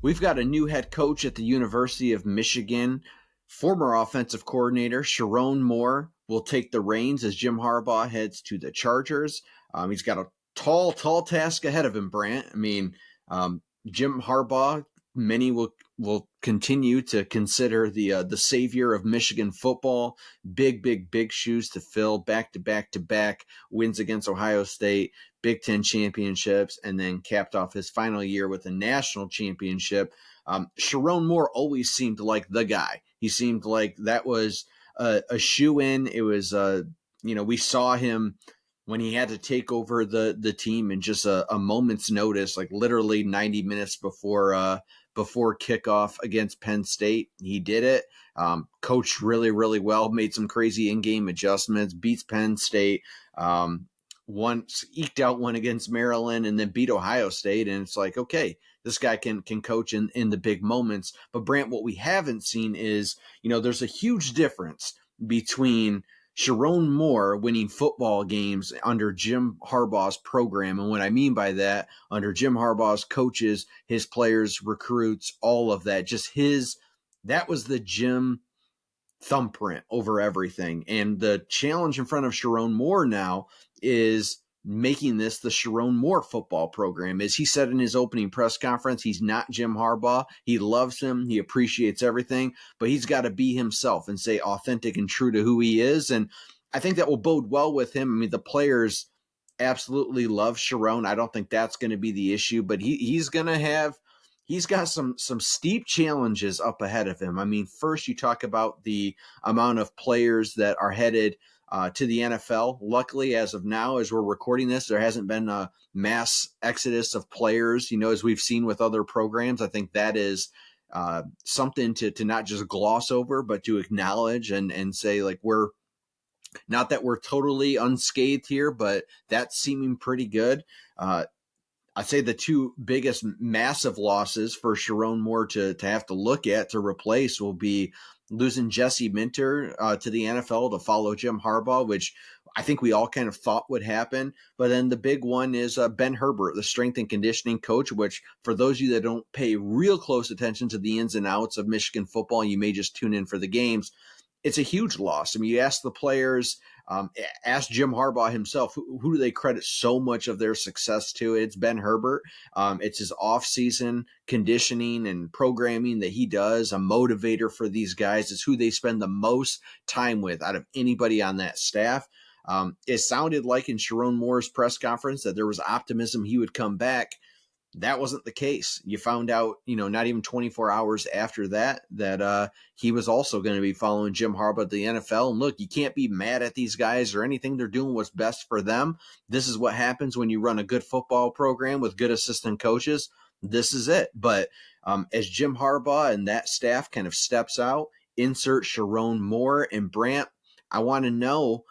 We've got a new head coach at the University of Michigan. Former offensive coordinator Sherrone Moore will take the reins as Jim Harbaugh heads to the Chargers. He's got a tall task ahead of him, Brant. Jim Harbaugh, many will continue to consider the savior of Michigan football. Big shoes to fill. Back to back wins against Ohio State, Big Ten championships, and then capped off his final year with a national championship. Sherrone Moore always seemed like the guy. He seemed like that was a shoe-in. It was, we saw him when he had to take over the team in just a moment's notice, like literally 90 minutes before kickoff against Penn State. He did it. Coached really well, made some crazy in-game adjustments, beats Penn State, once eked out one against Maryland, and then beat Ohio State. And it's like, okay, this guy can coach in the big moments. But Brant, what we haven't seen is, there's a huge difference between Sherrone Moore winning football games under Jim Harbaugh's program. And what I mean by that, under Jim Harbaugh's coaches, his players, recruits, all of that, that was the Jim thumbprint over everything. And the challenge in front of Sherrone Moore now is making this the Sherrone Moore football program. As he said in his opening press conference, he's not Jim Harbaugh. He loves him. He appreciates everything, but he's got to be himself and stay authentic and true to who he is. And I think that will bode well with him. I mean, the players absolutely love Sherrone. I don't think that's going to be the issue, but he's got some steep challenges up ahead of him. I mean, first you talk about the amount of players that are headed to the NFL. Luckily, as of now, as we're recording this, there hasn't been a mass exodus of players, as we've seen with other programs. I think that is something to not just gloss over, but to acknowledge and say, like, we're not that we're totally unscathed here, but that's seeming pretty good. I'd say the two biggest massive losses for Sherrone Moore to have to look at to replace will be losing Jesse Minter to the NFL to follow Jim Harbaugh, which I think we all kind of thought would happen. But then the big one is Ben Herbert, the strength and conditioning coach, which for those of you that don't pay real close attention to the ins and outs of Michigan football, you may just tune in for the games. It's a huge loss. I mean, you ask the players, ask Jim Harbaugh himself, who do they credit so much of their success to? It's Ben Herbert. It's his off-season conditioning and programming that he does, a motivator for these guys. It's who they spend the most time with out of anybody on that staff. It sounded like in Sherrone Moore's press conference that there was optimism he would come back. That wasn't the case. You found out, not even 24 hours after that he was also going to be following Jim Harbaugh at the NFL. And look, you can't be mad at these guys or anything. They're doing what's best for them. This is what happens when you run a good football program with good assistant coaches. This is it. But as Jim Harbaugh and that staff kind of steps out, insert Sherrone Moore and Brant, I want to know,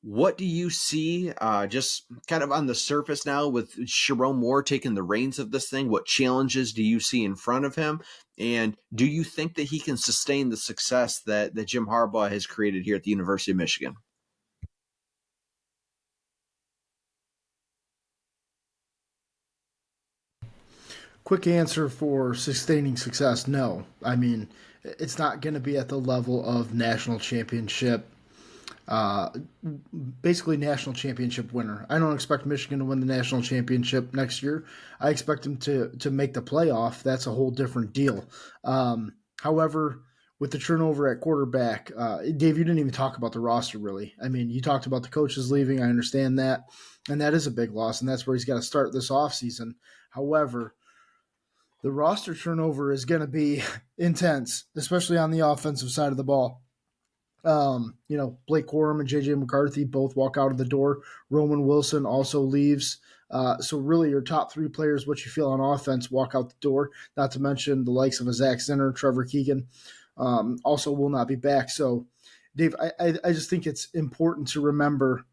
what do you see just kind of on the surface now with Sherrone Moore taking the reins of this thing? What challenges do you see in front of him? And do you think that he can sustain the success that Jim Harbaugh has created here at the University of Michigan? Quick answer for sustaining success, no. I mean, it's not going to be at the level of national championship, basically national championship winner. I don't expect Michigan to win the national championship next year. I expect them to make the playoff. That's a whole different deal. However, with the turnover at quarterback, Dave, you didn't even talk about the roster, really. I mean, you talked about the coaches leaving. I understand that, and that is a big loss, and that's where he's got to start this offseason. However, the roster turnover is going to be intense, especially on the offensive side of the ball. Blake Corum and J.J. McCarthy both walk out of the door. Roman Wilson also leaves. So really your top three players, what you feel on offense, walk out the door, not to mention the likes of a Zach Zinner, Trevor Keegan, also will not be back. So, Dave, I just think it's important to remember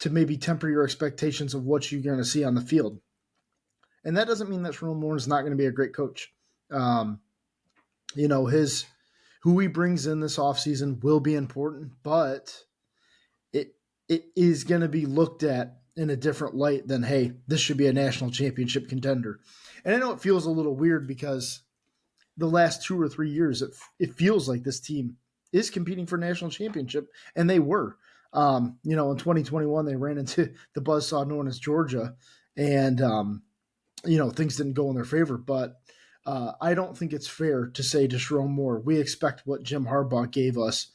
to maybe temper your expectations of what you're going to see on the field. And that doesn't mean that Sherrone Moore is not going to be a great coach. Who he brings in this offseason will be important, but it is going to be looked at in a different light than, hey, this should be a national championship contender. And I know it feels a little weird because the last 2 or 3 years, it feels like this team is competing for national championship, and they were. In 2021, they ran into the buzzsaw known as Georgia, and things didn't go in their favor. But I don't think it's fair to say to Sherrone Moore, we expect what Jim Harbaugh gave us.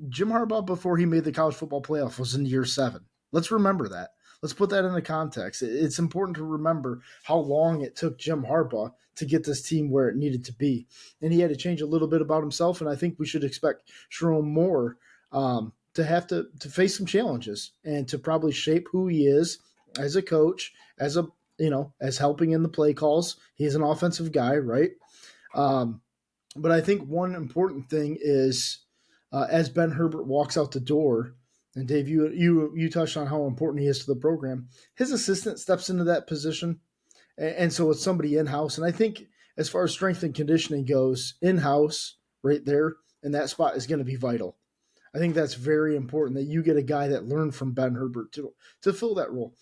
Jim Harbaugh, before he made the college football playoff, was in year 7. Let's remember that. Let's put that into context. It's important to remember how long it took Jim Harbaugh to get this team where it needed to be. And he had to change a little bit about himself, and I think we should expect Sherrone Moore to have to face some challenges and to probably shape who he is as a coach, as helping in the play calls. He's an offensive guy, right? But I think one important thing is as Ben Herbert walks out the door, and Dave, you touched on how important he is to the program. His assistant steps into that position, and so it's somebody in house. And I think as far as strength and conditioning goes, in house, right there in that spot is going to be vital. I think that's very important that you get a guy that learned from Ben Herbert to fill that role.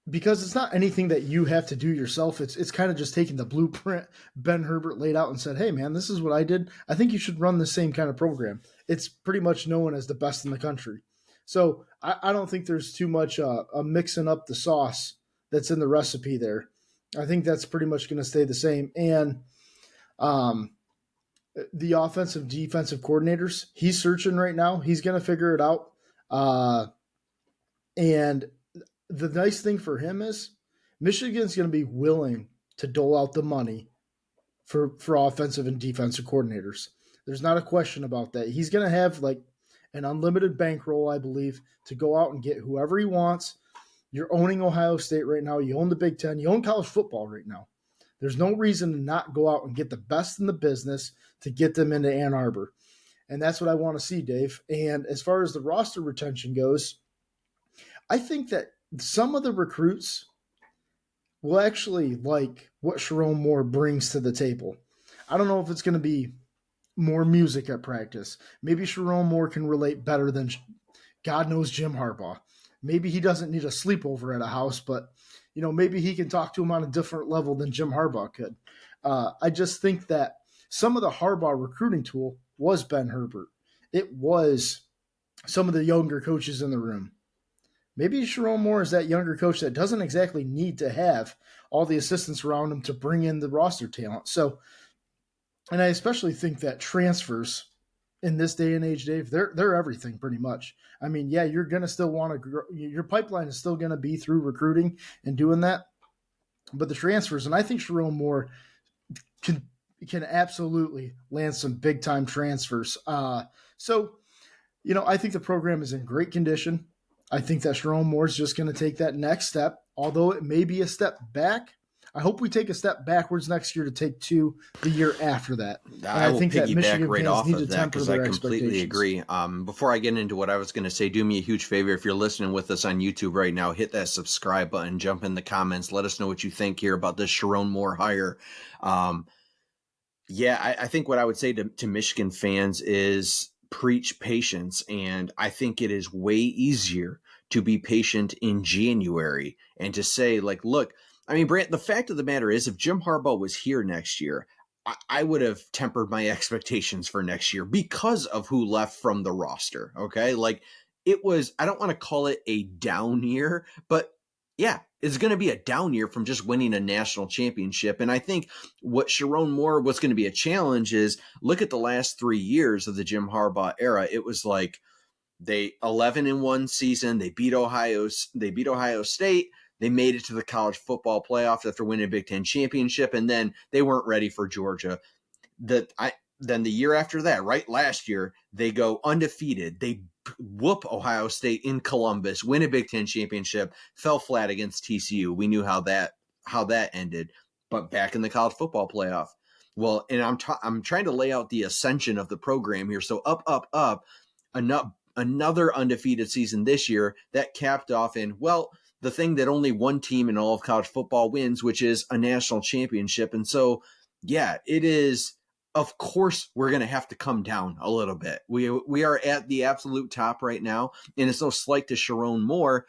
Because it's not anything that you have to do yourself. It's kind of just taking the blueprint Ben Herbert laid out and said, hey, man, this is what I did. I think you should run the same kind of program. It's pretty much known as the best in the country. So I don't think there's too much a mixing up the sauce that's in the recipe there. I think that's pretty much going to stay the same. And the offensive defensive coordinators, he's searching right now. He's going to figure it out. And the nice thing for him is Michigan's going to be willing to dole out the money for offensive and defensive coordinators. There's not a question about that. He's going to have like an unlimited bankroll, I believe, to go out and get whoever he wants. You're owning Ohio State right now. You own the Big Ten. You own college football right now. There's no reason to not go out and get the best in the business to get them into Ann Arbor. And that's what I want to see, Dave. And as far as the roster retention goes, I think that some of the recruits will actually like what Sherrone Moore brings to the table. I don't know if it's going to be more music at practice. Maybe Sherrone Moore can relate better than God knows Jim Harbaugh. Maybe he doesn't need a sleepover at a house, but maybe he can talk to him on a different level than Jim Harbaugh could. I just think that some of the Harbaugh recruiting tool was Ben Herbert. It was some of the younger coaches in the room. Maybe Sherrone Moore is that younger coach that doesn't exactly need to have all the assistants around him to bring in the roster talent. So, and I especially think that transfers in this day and age, Dave, they're everything pretty much. I mean, yeah, you're going to still want to grow. Your pipeline is still going to be through recruiting and doing that. But the transfers, and I think Sherrone Moore can absolutely land some big time transfers. So, I think the program is in great condition. I think that Sherrone Moore is just going to take that next step, although it may be a step back. I hope we take a step backwards next year to take 2 the year after that. I think that Michigan right off of that because I completely agree. Before I get into what I was going to say, do me a huge favor. If you're listening with us on YouTube right now, hit that subscribe button, jump in the comments. Let us know what you think here about this Sherrone Moore hire. I think what I would say to Michigan fans is preach patience. And I think it is way easier to be patient in January and to say, like, look, I mean, Brant, the fact of the matter is, if Jim Harbaugh was here next year, I would have tempered my expectations for next year because of who left from the roster. Okay. Like it was, I don't want to call it a down year, but yeah, it's going to be a down year from just winning a national championship. And I think what Sherrone Moore, what's going to be a challenge is look at the last 3 years of the Jim Harbaugh era. It was like they 11-1 season. They beat Ohio State. They made it to the college football playoff after winning a Big Ten championship. And then they weren't ready for Georgia. Then the year after that, right last year, they go undefeated. They whoop Ohio State in Columbus, win a Big Ten championship, fell flat against TCU. We knew how that ended, but back in the college football playoff. Well, and I'm trying to lay out the ascension of the program here. So up, another undefeated season this year that capped off in, well, the thing that only one team in all of college football wins, which is a national championship. And so, yeah, it is of course we're going to have to come down a little bit. We are at the absolute top right now, and it's no slight to Sherrone Moore.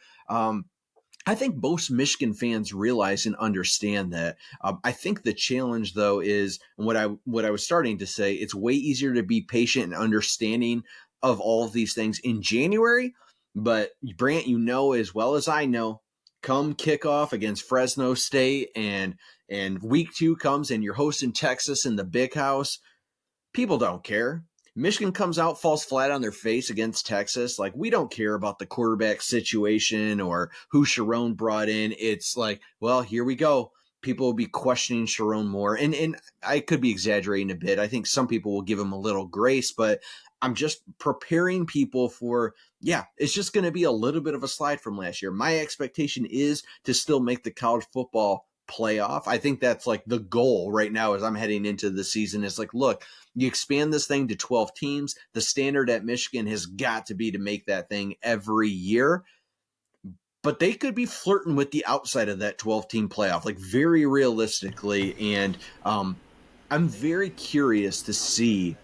I think most Michigan fans realize and understand that. I think the challenge, though, is what I was starting to say. It's way easier to be patient and understanding of all of these things in January. But Brant, you know as well as I know, come kickoff against Fresno State and week 2 comes and you're hosting Texas in the Big House. People don't care. Michigan comes out, falls flat on their face against Texas. Like, we don't care about the quarterback situation or who Sherrone brought in. It's like, well, here we go. People will be questioning Sherrone Moore. And I could be exaggerating a bit. I think some people will give him a little grace, but I'm just preparing people for, yeah, it's just going to be a little bit of a slide from last year. My expectation is to still make the college football playoff. I think that's like the goal right now as I'm heading into the season. It's like, look, you expand this thing to 12 teams. The standard at Michigan has got to be to make that thing every year. But they could be flirting with the outside of that 12-team playoff, like very realistically. And I'm very curious to see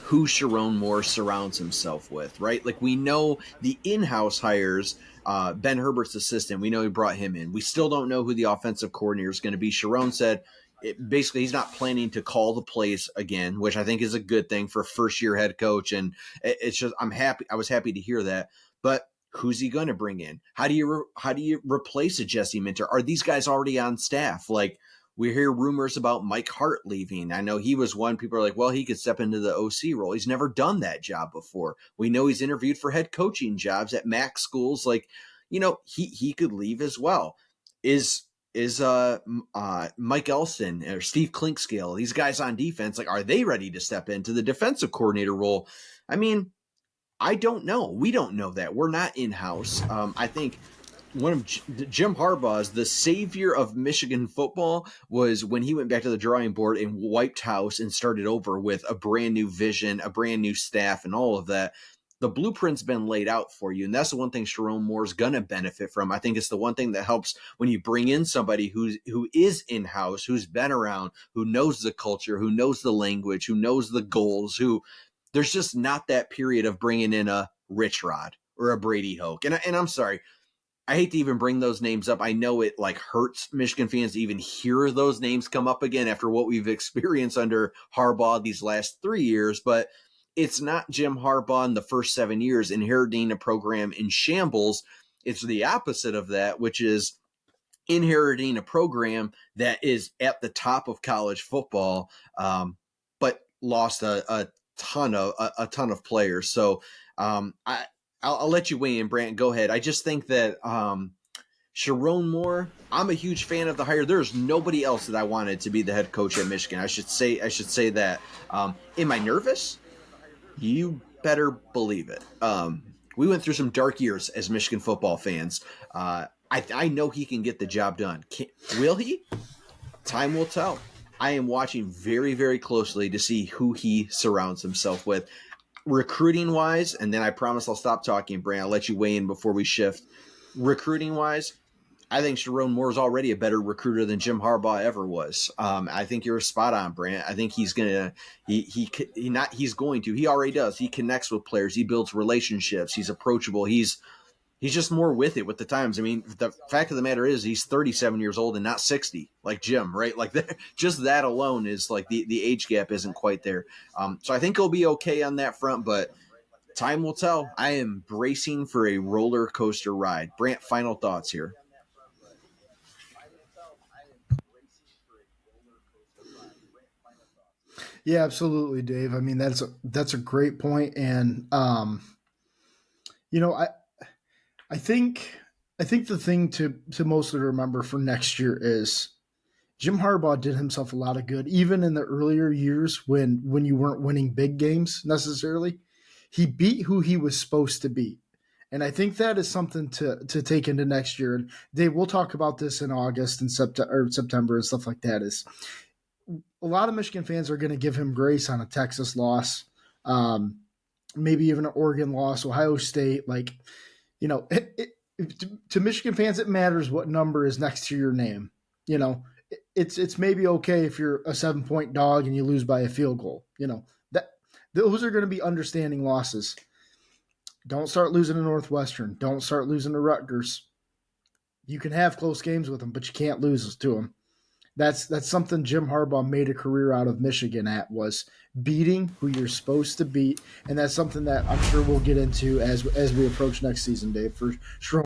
who Sherrone Moore surrounds himself with, right? Like, we know the in-house hires, Ben Herbert's assistant, we know he brought him in. We still don't know who the offensive coordinator is going to be. Sherrone said basically he's not planning to call the plays again, which I think is a good thing for a first-year head coach. And it's just, I was happy to hear that. But who's he going to bring in? How do you replace a Jesse Minter? Are these guys already on staff? Like, we hear rumors about Mike Hart leaving. I know he was one. People are like, well, he could step into the OC role. He's never done that job before. We know he's interviewed for head coaching jobs at MAC schools. Like, he could leave as well. Is Mike Elston or Steve Clinkscale, these guys on defense, like, are they ready to step into the defensive coordinator role? I mean, I don't know. We don't know that. We're not in-house. I think one of Jim Harbaugh's, the savior of Michigan football, was when he went back to the drawing board and wiped house and started over with a brand new vision, a brand new staff, and all of that. The blueprint's been laid out for you, and that's the one thing Sherrone Moore's going to benefit from. I think it's the one thing that helps when you bring in somebody who is in-house, who's been around, who knows the culture, who knows the language, who knows the goals, who there's just not that period of bringing in a Rich Rod or a Brady Hoke. And I'm sorry, I hate to even bring those names up. I know it like hurts Michigan fans to even hear those names come up again after what we've experienced under Harbaugh these last 3 years, but it's not Jim Harbaugh in the first 7 years inheriting a program in shambles. It's the opposite of that, which is inheriting a program that is at the top of college football, but lost a ton of players. So I'll let you weigh in, Brant. Go ahead. I just think that Sherrone Moore, I'm a huge fan of the hire. There's nobody else that I wanted to be the head coach at Michigan. I should say that. Am I nervous? You better believe it. We went through some dark years as Michigan football fans. I know he can get the job done. Will he? Time will tell. I am watching very, very closely to see who he surrounds himself with. Recruiting wise, and then I promise I'll stop talking, Brant. I'll let you weigh in before we shift. Recruiting wise, I think Sherrone Moore is already a better recruiter than Jim Harbaugh ever was. I think you're spot on, Brant. I think he's gonna he's going to. He already does. He connects with players. He builds relationships. He's approachable. He's just more with it with the times. I mean, the fact of the matter is he's 37 years old and not 60 like Jim, right? Like just that alone is like the age gap isn't quite there. So I think he'll be okay on that front, but time will tell. I am bracing for a roller coaster ride. Brant, final thoughts here. Yeah, absolutely, Dave. I mean, that's a great point, and you know, I think the thing to mostly remember for next year is Jim Harbaugh did himself a lot of good, even in the earlier years when you weren't winning big games necessarily. He beat who he was supposed to beat. And I think that is something to take into next year. And Dave, we'll talk about this in August and September and stuff like that. Is a lot of Michigan fans are going to give him grace on a Texas loss, maybe even an Oregon loss, Ohio State. Like, you know, to Michigan fans, it matters what number is next to your name. You know, it's maybe okay if you're a 7-point dog and you lose by a field goal. That those are going to be understanding losses. Don't start losing to Northwestern. Don't start losing to Rutgers. You can have close games with them, but you can't lose to them. That's something Jim Harbaugh made a career out of Michigan at, was beating who you're supposed to beat, and that's something that I'm sure we'll get into as we approach next season, Dave. For sure.